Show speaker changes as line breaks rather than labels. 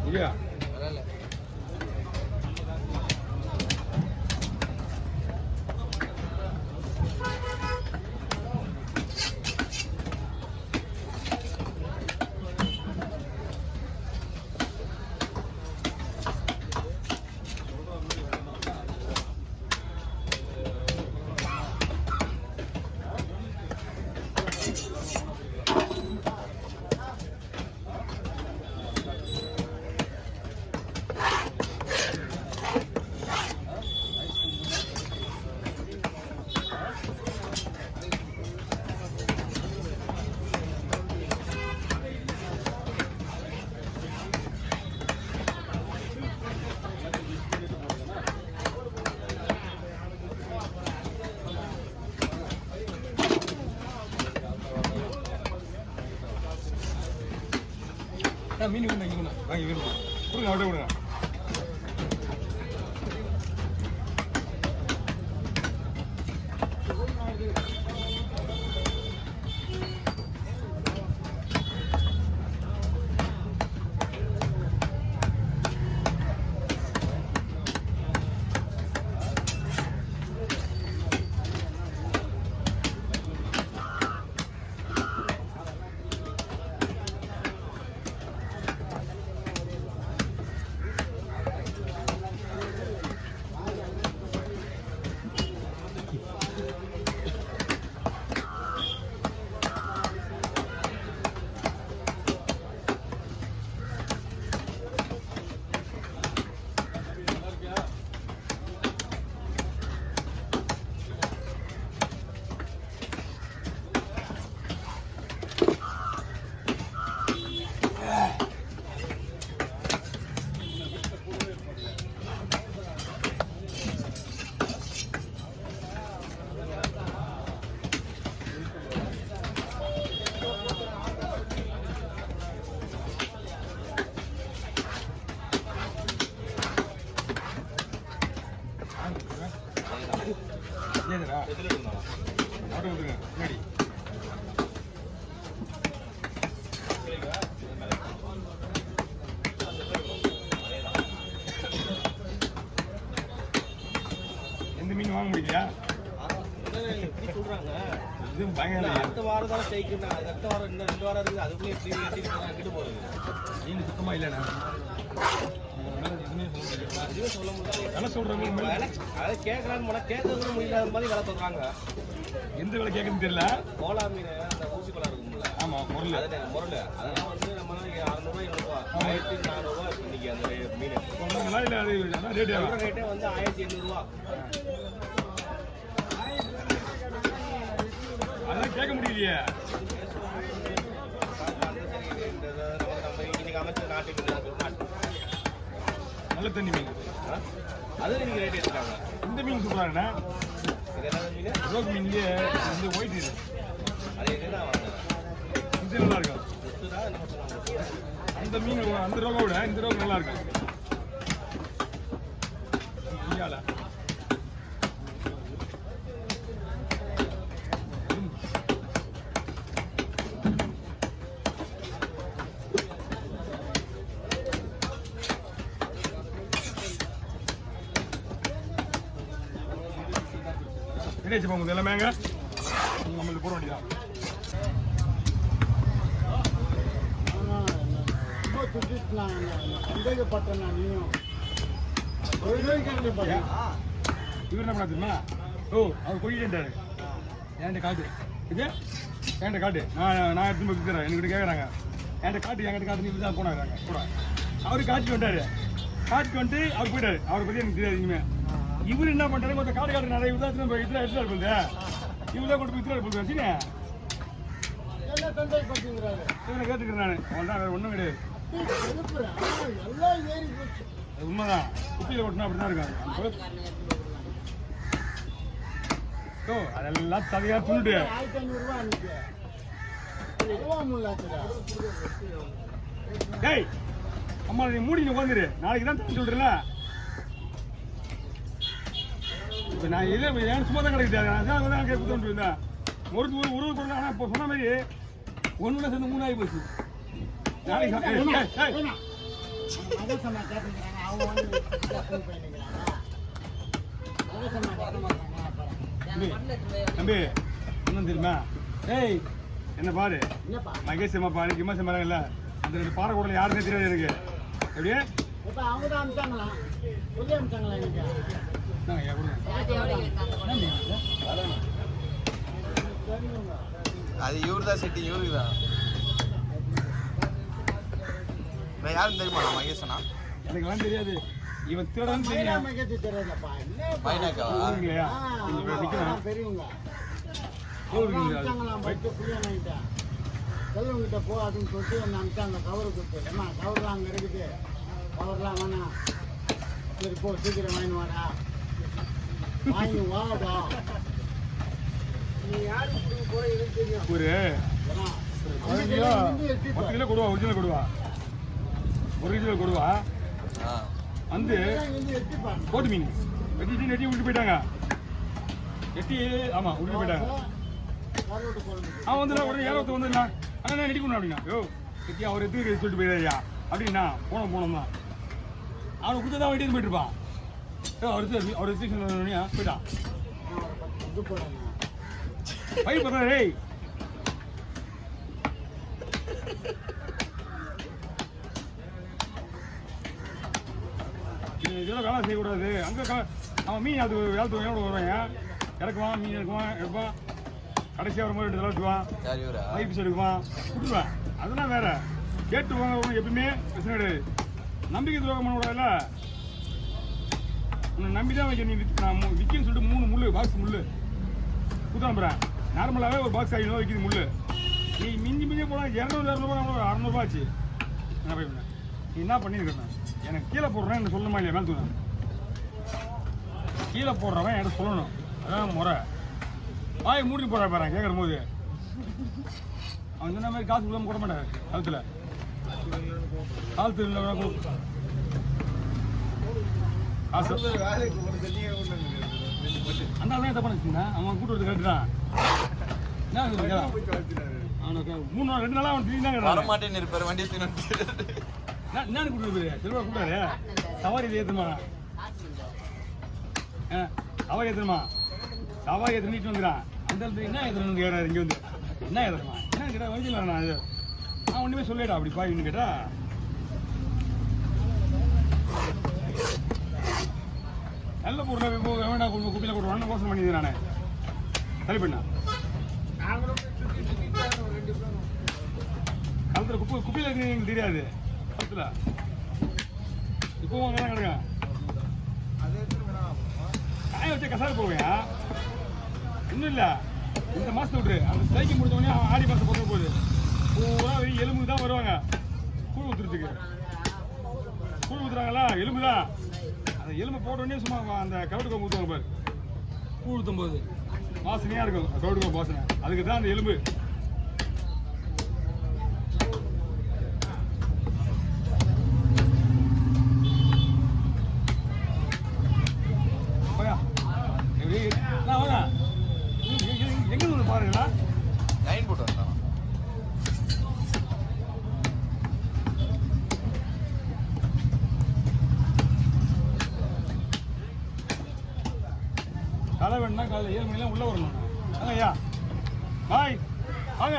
இல்லையா மீன் வாங்கி வாங்கி வேணும் கொடுங்க அப்படியே கொடுங்க எந்த மீன் வாங்க முடியலையா
சொல்றாங்க
இது பயங்கர
அடுத்த வாரம் தான் ஸ்ட்ரைக்குன்னா அடுத்த வாரம் இன்னும் 2 வாரம் இருக்குது அதுக்குள்ளே எப்படி எங்கிட்டு போகிறது
மீன் சுத்தமா இல்லைண்ணா
இதுவே சொல்ல முடியாது
விலை சொல்றவங்க
அதை கேட்கலான்னு போனால் கேட்கறது முடியாத மாதிரி விலை சொல்றாங்க
எந்த விலை கேட்குன்னு தெரியல
கோலா மீன் அந்த ஊசி கோலா இருக்கும்ல
ஆமா முரல்
அதெல்லாம் வந்து நம்ம 600 700 1400 இன்னைக்கு அந்த மீன்
சொல்றாங்களா இல்லை அது
ரேட்டே வந்து 1800
அதெல்லாம் கேட்க முடியலையே
இன்னைக்கு அமைச்சர் நாட்டுக்கு
நல்ல தண்ணி மீன்
அது இன்னைக்கு ரேட் எடுத்துக்காங்க
இந்த மீன் சொல்றாங்கண்ணா
இது என்ன மீன்
ரோக் மீன்லேயே இந்த ஒயிட் இது
அது என்னதான்
இது நல்லா இருக்கும்
என்ன பண்ணுறாங்க
அந்த மீன் அந்த ரோகை விட இந்த ரோகு நல்லா இருக்கும் இந்தியாவில் கிடைச்சு போகுது எல்லாமேங்க நம்மளுக்கு போட வேண்டியதான்
சந்தேகப்பட்டேன் நீயும்
இவர் என்ன பண்ணா தெரியுமா ஓ அவர் கொய்யிட்டாரு என்கிட்ட காட்டு இது என்கிட்ட காட்டு நான் எடுத்து போய் விற்கிறேன் என்கிட்ட கேட்குறாங்க என்கிட்ட காட்டு என்கிட்ட காட்டு நீ தான் போனாங்க கூட அவரு காட்டிட்டு வந்தாரு காட்டிட்டு வந்துட்டு அவர் போயிட்டாரு அவரை பற்றி எனக்கு தெரியாது இனிமே இவர் என்ன பண்ணுறாரு மொத்தம் காட்டு காட்டு நிறைய இதான் இதில் எடுத்துட்டு போகுது இவர் தான் கொண்டு போய் இதில் போகுது வச்சுனே இவனை கேட்டுக்கிறேன் நான் அவன் தான் வேறு ஒன்றும் கிடையாது உண்மைதான் குப்பியில் கொட்டினா அப்படி தான் இருக்காங்க ஓ அதெல்லாம் தவையாக துண்டு
1500
டேய் அம்மா நீ மூடி உட்காந்துரு நாளைக்கு தான் தண்ணி சொல்றல இப்போ நான் இல்லை ஏன் சும்மா தான் கிடைக்குது அதான் கொடுத்து இருந்தேன் ஒரு உருவு கொடுங்க ஆனால் இப்போ சொன்ன மாதிரி ஒன்று சேர்ந்து 3 ஆகி போச்சு நாளைக்கு
மகசமா கேட்டுக்கிறாங்க அவங்க வந்து பண்ணிக்கிறாங்க மகசமா கேட்க மாட்டாங்க அப்புறம்
தம்பி இன்னும் தெரியுமா ஏய் என்ன பாரு
என்னப்பா
மகேஷ் அம்மா பாரு கிம்மா சம்பாருங்கல்ல அந்த ரெண்டு பாறை கூடல யாருமே தெரியாது எனக்கு எப்படியே
இப்போ அவங்க தான் அனுப்பிச்சாங்களா சொல்லி அனுப்பிச்சாங்களா எனக்கு தெரியுங்க
அது இவரு தான் செட்டி இவருக்கு தான் நான் யாரும் தெரியுமா மகேஷனா
எனக்கெல்லாம் தெரியாது இவன் திருடன்னு தெரியும்
மகேஷ் தெரியலப்பா
மைனாக்காவா
இல்லையா இங்க நிக்கிறேன்
பெரியவங்க
ஊருக்கு
அனுப்பிச்சாங்களாம் போயிட்டு புரிய வாங்கிட்டேன் செல்வங்கிட்ட போ அப்படின்னு சொல்லிட்டு என்ன அனுப்பிச்சாங்க கவரு கொடுத்து ஏன்னா கவர்லாம் அங்கே இருக்குது கவர்லாம் வேணாம் சரி போ சீக்கிரம் வாங்கி வாடா வாங்கி வாடா நீ யாருக்கு கொடுக்க போற இதுன்னு தெரியும்
ஒரு
ஏன்னா,
10 கிலோ 10 கிலோ கொடுவா ஒரிஜினல் கொடுவா ஒரிஜினல் கொடுவா
ஆ
வந்து
இருந்து எட்டி பாருங்க
போட்டு மீன் வெட்டிட்டு நெட்டி விட்டு போயிட்டாங்க நெட்டி ஆமா விட்டு போயிட்டாங்க
கருவாட்டு குழம்பு
அவன் வந்து உடனே ஏறத்து வந்துடலாம் ஆனால் நெட்டி கொண்டு அப்படின்னா யோ நெட்டி அவர் எதுக்கு சொல்லிட்டு போயிடாரியா அப்படின்னா போனோம் தான் அவனை கொடுத்து தான் வெட்டிட்டு போயிட்டு இருப்பான் அவர் எடுத்து போயிட்டான்
இது போடுங்க
பை பார்த்தா டேய் இதெல்லாம் வேலை செய்யக்கூடாது அங்கே அவன் மீன் அது வேலை வருவாங்க இறக்குவான் மீன் இறக்குவான் எடுப்பான் கடைசியாக வரும்போது 2 தடவை வெட்டுவான்
யார் இவரா
பைப்ஸ் எடுக்குவான் கொடுத்துருவேன் அதெல்லாம் வேற கேட்டு வாங்க எப்பயுமே பிரச்சனை கிடையாது நம்பிக்கை துரோகம் பண்ணக்கூடாதுல்ல உன்னை நம்பி தான் வைக்க நீ நான் விற்கின்னு சொல்லிட்டு 3 முள்ளு பாக்ஸ் முள்ளு கொடுத்து அனுப்புகிறேன் நார்மலாகவே ஒரு பாக்ஸ் 500 விற்கிது முள்ளு நீ மிஞ்சி போனால் 200 600 ஆச்சு என்ன போய் நீ என்ன பண்ணியிருக்கேன் எனக்கு கீழே போடுறேன் என்ன சொல்லணுமா இல்லையா மேலே தூங்க கீழே போடுறவன் என்கிட்ட சொல்லணும் அதான் முறை வாய் மூடி போடுற பாரு கேட்குற போது அவன் சொன்ன மாதிரி காசு கொடுக்காம கூட மாட்டார் காலத்தில் காலத்தில் காசு அந்த தான் தப்பான வச்சுருந்தேன் அவன் கூட்டு வரது கரெக்டு தான் என்ன சொல்லுங்க அவனுக்கு 3 நாள் 2 நாளாக அவன் திடீர்னு தான்
வர
கேட்டான்
மாட்டேன்னு இருப்பாரு வண்டி தின்னு
என்னன்னு கூட்டு போய் செல்வா கூட்டாரு சவாரி ஏற்றுமா சவாரி ஏற்றுமா சவாரி ஏற்று நீட்டு வந்துக்கிறான் அந்த இடத்துல என்ன ஏற்றுறன்னு கேட்குறாரு இங்கே வந்து என்ன ஏற்றுமா என்ன கேட்டா வயசில் நான் அது நான் ஒன்றுமே சொல்லிடா அப்படி பாயின்னு கேட்டா நல்ல பொருளை வேண்டாம் குப்பையில் போடுவான்னு யோசனை பண்ணியிருந்தேன் நான் சரி பண்ணா களத்தில் குப்பையில் இருக்கு எங்களுக்கு தெரியாது களத்தில் இப்போவும் அங்கே தான் கிடக்கும் காய வச்ச கசாரு போவையா இன்னும் இல்லை இந்த மாதத்தை விட்டு அந்த ஸ்ட்ரைக்கு முடிஞ்சவொடனே ஆடி மாதம் போகிற போகுது பூரா வெறும் எலும்பு தான் வருவாங்க கூழ் ஊற்றுறதுக்கு கூழ் ஊற்றுறாங்களா எலும்பு தான் அந்த எலும்பு போட்டோடனே சும்மா அந்த கவுட்டு கோம்பு ஊற்றுவாங்க பாரு கூழ் ஊற்றும் போது வாசனையாக இருக்கும் கவுட்டு கோம்பு வாசனை அதுக்கு தான் அந்த எலும்பு எங்க பாருங்களா
லைன் போட்டு வந்தான்
காலை வேணும்னா காலையில் 7 மணிலாம் உள்ள வரணும் ஐயா பாய் வாங்க